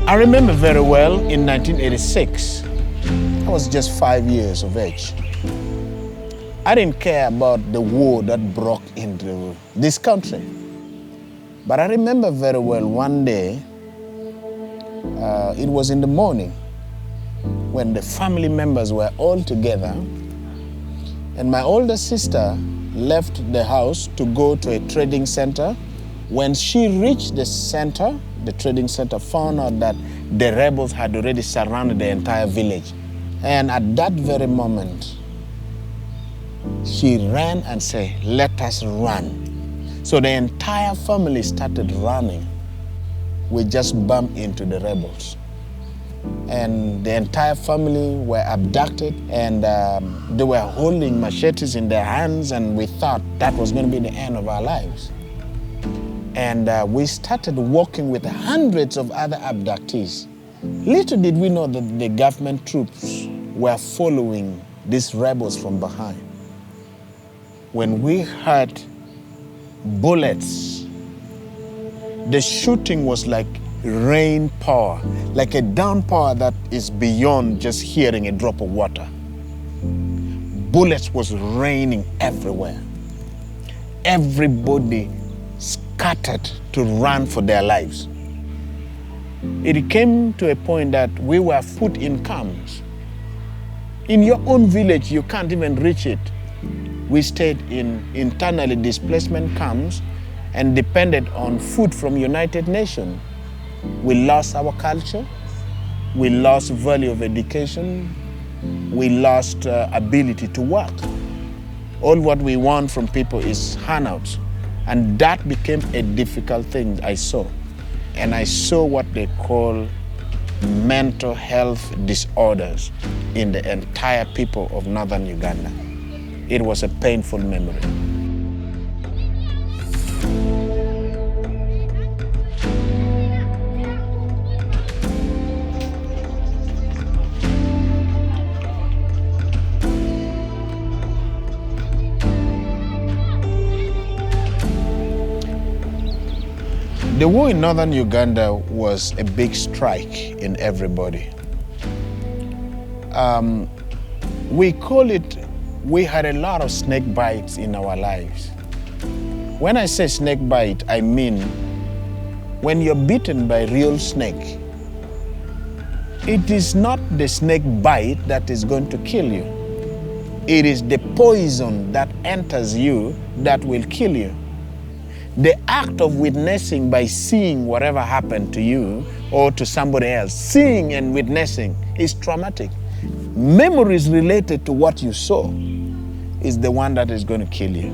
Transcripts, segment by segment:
I remember very well in 1986, I was just 5 years of age. I didn't care about the war that broke into this country. But I remember very well one day, it was in the morning when the family members were all together, and my older sister left the house to go to a trading center. When she reached the center, the trading center found out that the rebels had already surrounded the entire village. And at that very moment, she ran and said, "Let us run." So the entire family started running. We just bumped into the rebels. And the entire family were abducted, and they were holding machetes in their hands, and we thought that was going to be the end of our lives. And we started walking with hundreds of other abductees. Little did we know that the government troops were following these rebels from behind. When we heard bullets, the shooting was like rain power, like a downpour that is beyond just hearing a drop of water. Bullets was raining everywhere. Everybody scattered to run for their lives. It came to a point that we were put in camps. In your own village, you can't even reach it. We stayed in internally displacement camps and depended on food from United Nations. We lost our culture. We lost value of education. We lost ability to work. All what we want from people is handouts. And that became a difficult thing I saw. And I saw what they call mental health disorders in the entire people of northern Uganda. It was a painful memory. The war in northern Uganda was a big strike in everybody. We had a lot of snake bites in our lives. When I say snake bite, I mean when you're bitten by a real snake, it is not the snake bite that is going to kill you. It is the poison that enters you that will kill you. The act of witnessing by seeing whatever happened to you or to somebody else, seeing and witnessing is traumatic. Memories related to what you saw is the one that is going to kill you.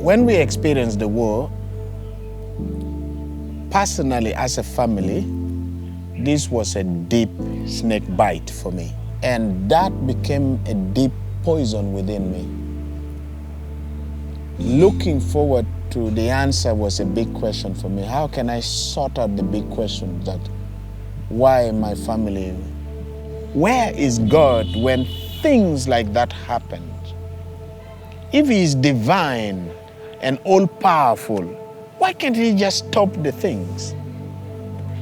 When we experienced the war, personally as a family, this was a deep snake bite for me. And that became a deep poison within me. Looking forward to the answer was a big question for me. How can I sort out the big question that why my family? Where is God when things like that happen? If He is divine and all-powerful, why can't He just stop the things?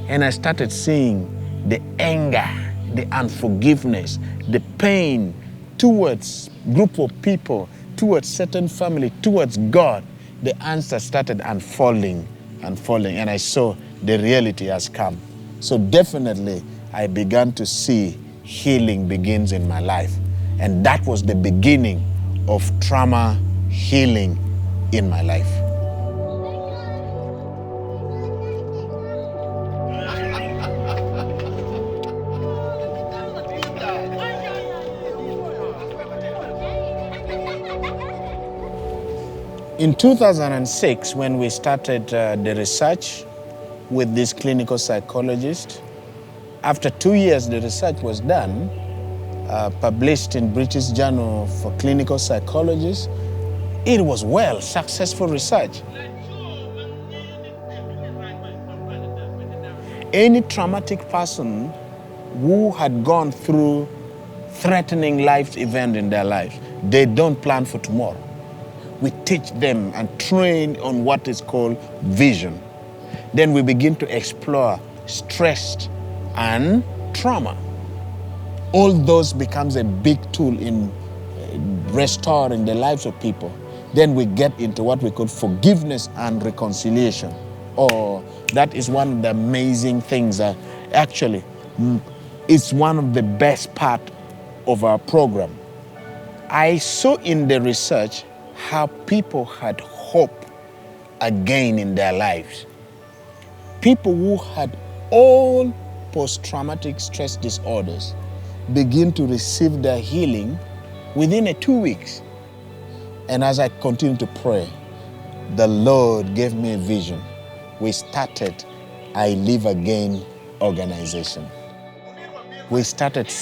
And I started seeing the anger, the unforgiveness, the pain towards group of people, towards certain family, towards God. The answer started unfolding, and I saw the reality has come. So definitely I began to see healing begins in my life. And that was the beginning of trauma healing in my life. In 2006, when we started the research with this clinical psychologist, after 2 years the research was done, published in British Journal for Clinical Psychologists. It was successful research. Any traumatic person who had gone through threatening life event in their life, they don't plan for tomorrow. We teach them and train on what is called vision. Then we begin to explore stress, and trauma. All those becomes a big tool in restoring the lives of people. Then we get into what we call forgiveness and reconciliation. Oh, that is one of the amazing things that actually it's one of the best part of our program. I saw in the research how people had hope again in their lives. People who had all post-traumatic stress disorders begin to receive their healing within 2 weeks. And as I continued to pray, the Lord gave me a vision. We started I Live Again organization. We started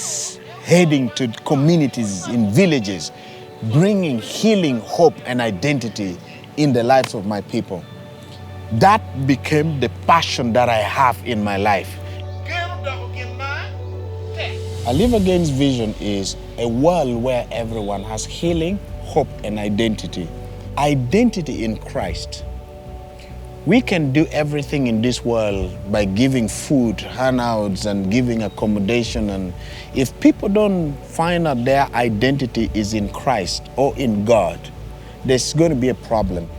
heading to communities in villages, bringing healing, hope, and identity in the lives of my people. That became the passion that I have in my life. I Live Again's vision is a world where everyone has healing, hope, and identity. Identity in Christ. We can do everything in this world by giving food, handouts, and giving accommodation. And if people don't find out their identity is in Christ or in God, there's going to be a problem.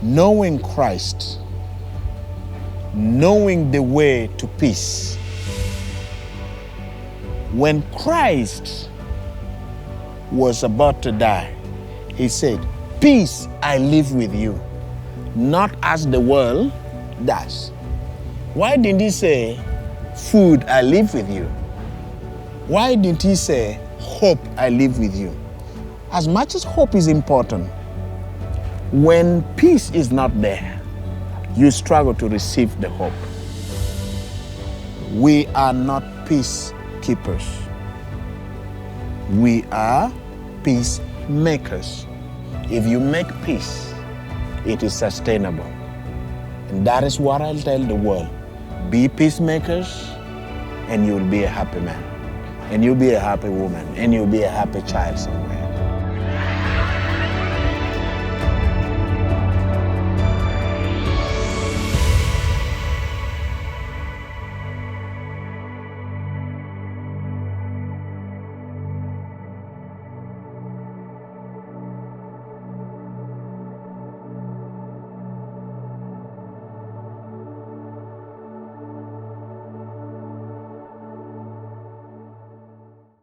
Knowing Christ, knowing the way to peace. When Christ was about to die, he said, "Peace I live with you, not as the world does." Why didn't he say, "Food I live with you"? Why didn't he say, "Hope I live with you"? As much as hope is important, when peace is not there, you struggle to receive the hope. We are not peacekeepers. We are peacemakers. If you make peace, it is sustainable. And that is what I'll tell the world. Be peacemakers, and you'll be a happy man. And you'll be a happy woman. And you'll be a happy child somewhere.